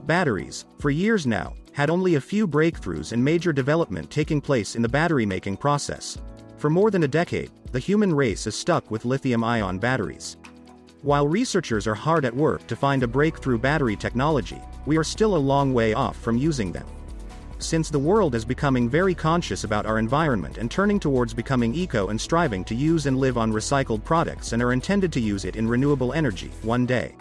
Batteries, for years now, had only a few breakthroughs and major development taking place in the battery-making process. For more than a decade, the human race is stuck with lithium-ion batteries. While researchers are hard at work to find a breakthrough battery technology, we are still a long way off from using them. Since the world is becoming very conscious about our environment and turning towards becoming eco and striving to use and live on recycled products and are intended to use it in renewable energy one day.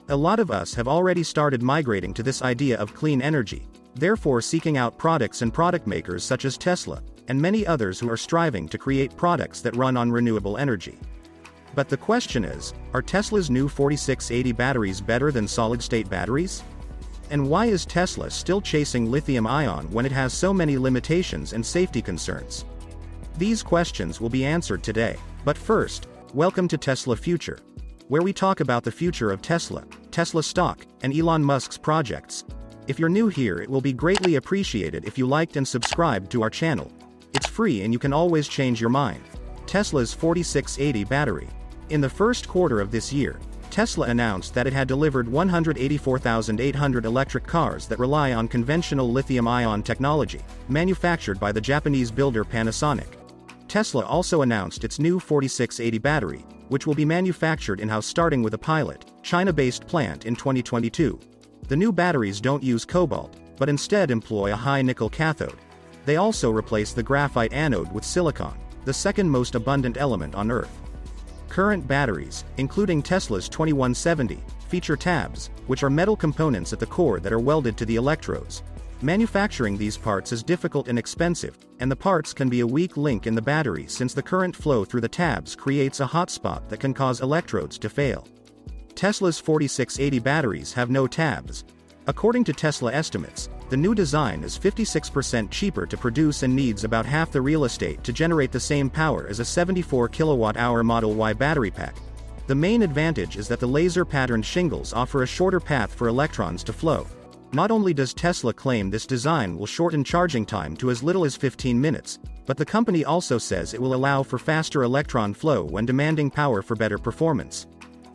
A lot of us have already started migrating to this idea of clean energy, therefore seeking out products and product makers such as Tesla, and many others who are striving to create products that run on renewable energy. But the question is, are Tesla's new 4680 batteries better than solid-state batteries? And why is Tesla still chasing lithium-ion when it has so many limitations and safety concerns? These questions will be answered today, but first, welcome to Tesla Future, where we talk about the future of Tesla, Tesla stock, and Elon Musk's projects. If you're new here, it will be greatly appreciated if you liked and subscribed to our channel. It's free and you can always change your mind. Tesla's 4680 battery. In the first quarter of this year, Tesla announced that it had delivered 184,800 electric cars that rely on conventional lithium-ion technology, manufactured by the Japanese builder Panasonic. Tesla also announced its new 4680 battery, which will be manufactured in-house starting with a pilot, China-based plant in 2022. The new batteries don't use cobalt, but instead employ a high-nickel cathode. They also replace the graphite anode with silicon, the second most abundant element on Earth. Current batteries, including Tesla's 2170, feature tabs, which are metal components at the core that are welded to the electrodes. Manufacturing these parts is difficult and expensive, and the parts can be a weak link in the battery since the current flow through the tabs creates a hotspot that can cause electrodes to fail. Tesla's 4680 batteries have no tabs. According to Tesla estimates, the new design is 56% cheaper to produce and needs about half the real estate to generate the same power as a 74 kWh Model Y battery pack. The main advantage is that the laser-patterned shingles offer a shorter path for electrons to flow. Not only does Tesla claim this design will shorten charging time to as little as 15 minutes, but the company also says it will allow for faster electron flow when demanding power for better performance.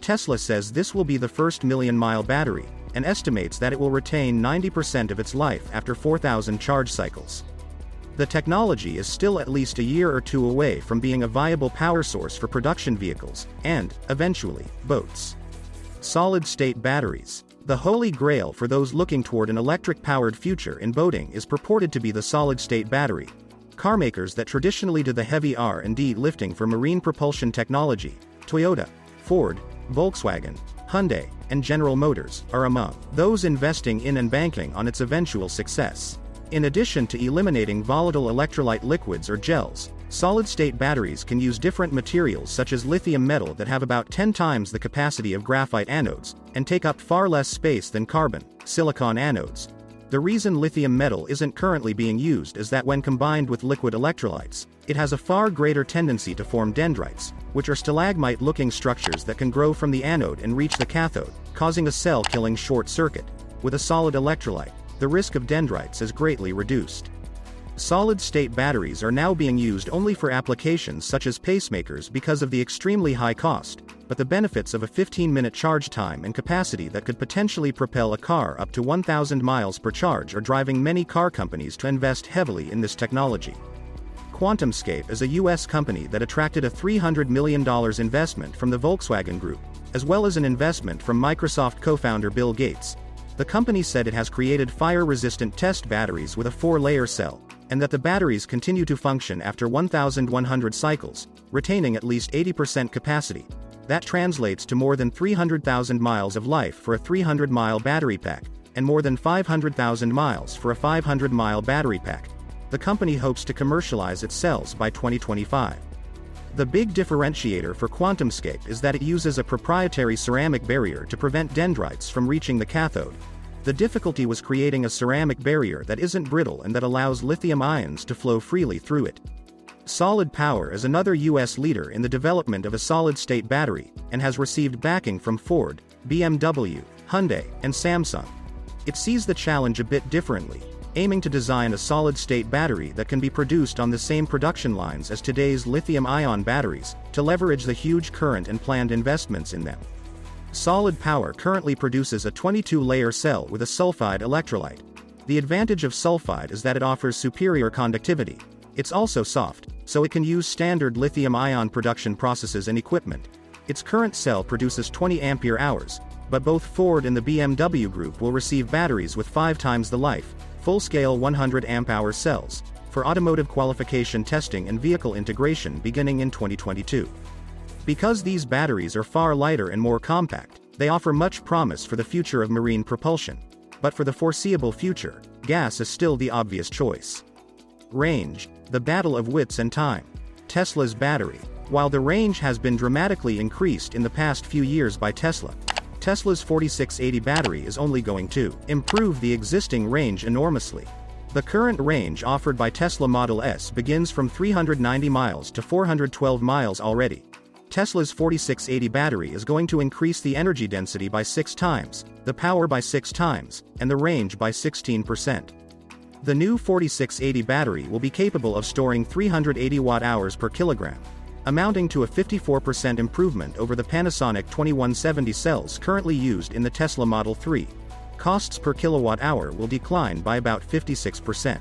Tesla says this will be the first million-mile battery, and estimates that it will retain 90% of its life after 4,000 charge cycles. The technology is still at least a year or two away from being a viable power source for production vehicles, and, eventually, boats. Solid-state batteries. The holy grail for those looking toward an electric-powered future in boating is purported to be the solid-state battery. Carmakers that traditionally do the heavy R&D lifting for marine propulsion technology, Toyota, Ford, Volkswagen, Hyundai, and General Motors, are among those investing in and banking on its eventual success. In addition to eliminating volatile electrolyte liquids or gels, solid-state batteries can use different materials such as lithium metal that have about 10 times the capacity of graphite anodes, and take up far less space than carbon, silicon anodes. The reason lithium metal isn't currently being used is that when combined with liquid electrolytes, it has a far greater tendency to form dendrites, which are stalagmite-looking structures that can grow from the anode and reach the cathode, causing a cell-killing short circuit. With a solid electrolyte, the risk of dendrites is greatly reduced. Solid-state batteries are now being used only for applications such as pacemakers because of the extremely high cost, but the benefits of a 15-minute charge time and capacity that could potentially propel a car up to 1,000 miles per charge are driving many car companies to invest heavily in this technology. QuantumScape is a U.S. company that attracted a $300 million investment from the Volkswagen Group, as well as an investment from Microsoft co-founder Bill Gates. The company said it has created fire-resistant test batteries with a 4-layer cell, and that the batteries continue to function after 1,100 cycles, retaining at least 80% capacity. That translates to more than 300,000 miles of life for a 300-mile battery pack, and more than 500,000 miles for a 500-mile battery pack. The company hopes to commercialize its cells by 2025. The big differentiator for QuantumScape is that it uses a proprietary ceramic barrier to prevent dendrites from reaching the cathode. The difficulty was creating a ceramic barrier that isn't brittle and that allows lithium ions to flow freely through it. Solid Power is another U.S. leader in the development of a solid-state battery, and has received backing from Ford, BMW, Hyundai, and Samsung. It sees the challenge a bit differently, aiming to design a solid-state battery that can be produced on the same production lines as today's lithium-ion batteries, to leverage the huge current and planned investments in them. Solid Power currently produces a 22-layer cell with a sulfide electrolyte. The advantage of sulfide is that it offers superior conductivity. It's also soft, so it can use standard lithium-ion production processes and equipment. Its current cell produces 20 ampere-hours, but both Ford and the BMW Group will receive batteries with 5 times the life, full-scale 100 amp-hour cells, for automotive qualification testing and vehicle integration beginning in 2022. Because these batteries are far lighter and more compact, they offer much promise for the future of marine propulsion. But for the foreseeable future, gas is still the obvious choice. Range, the battle of wits and time. Tesla's battery. While the range has been dramatically increased in the past few years by Tesla, Tesla's 4680 battery is only going to improve the existing range enormously. The current range offered by Tesla Model S begins from 390 miles to 412 miles already. Tesla's 4680 battery is going to increase the energy density by 6 times, the power by 6 times, and the range by 16%. The new 4680 battery will be capable of storing 380 watt-hours per kilogram, amounting to a 54% improvement over the Panasonic 2170 cells currently used in the Tesla Model 3. Costs per kilowatt-hour will decline by about 56%.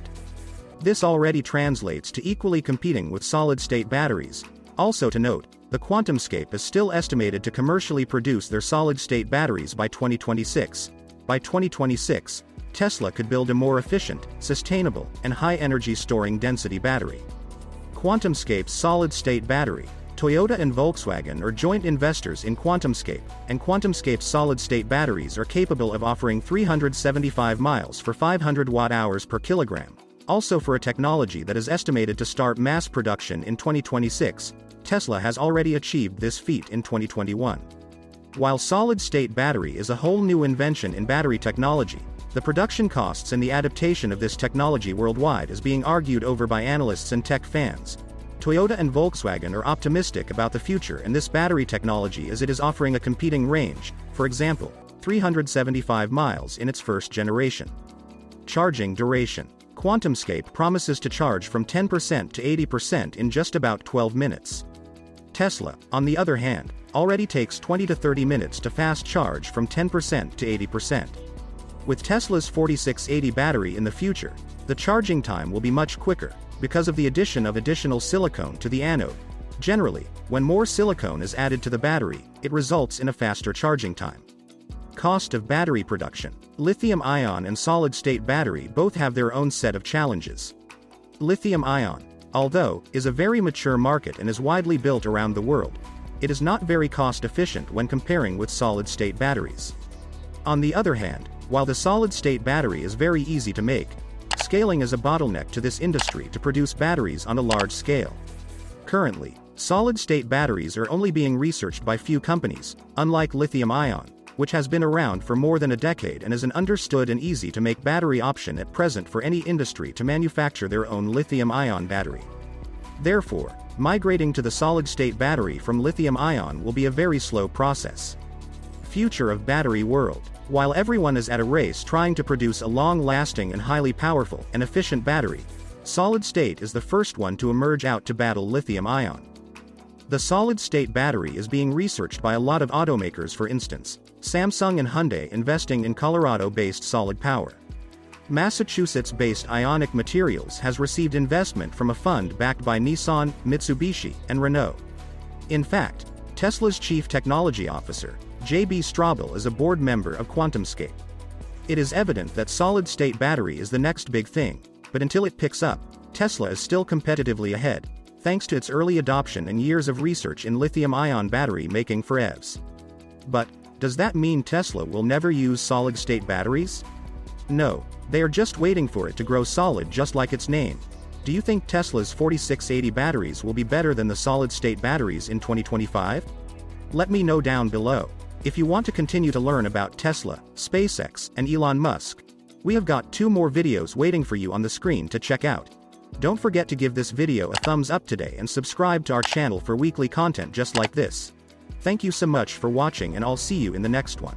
This already translates to equally competing with solid-state batteries. Also to note, the QuantumScape is still estimated to commercially produce their solid-state batteries by 2026. By 2026, Tesla could build a more efficient, sustainable, and high-energy storing density battery. QuantumScape's solid-state battery. Toyota and Volkswagen are joint investors in QuantumScape, and QuantumScape's solid-state batteries are capable of offering 375 miles for 500 watt-hours per kilogram. Also, for a technology that is estimated to start mass production in 2026, Tesla has already achieved this feat in 2021. While solid-state battery is a whole new invention in battery technology, the production costs and the adaptation of this technology worldwide is being argued over by analysts and tech fans. Toyota and Volkswagen are optimistic about the future and this battery technology as it is offering a competing range, for example, 375 miles in its first generation. Charging duration. QuantumScape promises to charge from 10% to 80% in just about 12 minutes. Tesla, on the other hand, already takes 20 to 30 minutes to fast charge from 10% to 80%. With Tesla's 4680 battery in the future, the charging time will be much quicker, because of the addition of additional silicone to the anode. Generally, when more silicone is added to the battery, it results in a faster charging time. Cost of battery production. Lithium-ion and solid-state battery both have their own set of challenges. Lithium-ion, although, is a very mature market and is widely built around the world, it is not very cost-efficient when comparing with solid-state batteries. On the other hand, while the solid-state battery is very easy to make, scaling is a bottleneck to this industry to produce batteries on a large scale. Currently, solid-state batteries are only being researched by few companies, unlike lithium-ion, which has been around for more than a decade and is an understood and easy-to-make battery option at present for any industry to manufacture their own lithium-ion battery. Therefore, migrating to the solid-state battery from lithium-ion will be a very slow process. Future of battery world. While everyone is at a race trying to produce a long-lasting and highly powerful and efficient battery, solid-state is the first one to emerge out to battle lithium-ion. The solid-state battery is being researched by a lot of automakers, for instance, Samsung and Hyundai investing in Colorado-based Solid Power. Massachusetts-based Ionic Materials has received investment from a fund backed by Nissan, Mitsubishi, and Renault. In fact, Tesla's chief technology officer, J.B. Straubel, is a board member of QuantumScape. It is evident that solid-state battery is the next big thing, but until it picks up, Tesla is still competitively ahead, thanks to its early adoption and years of research in lithium-ion battery making for EVs. But, does that mean Tesla will never use solid-state batteries? No, they are just waiting for it to grow solid, just like its name. Do you think Tesla's 4680 batteries will be better than the solid-state batteries in 2025? Let me know down below. If you want to continue to learn about Tesla, SpaceX, and Elon Musk, we have got 2 more videos waiting for you on the screen to check out. Don't forget to give this video a thumbs up today and subscribe to our channel for weekly content just like this. Thank you so much for watching, and I'll see you in the next one.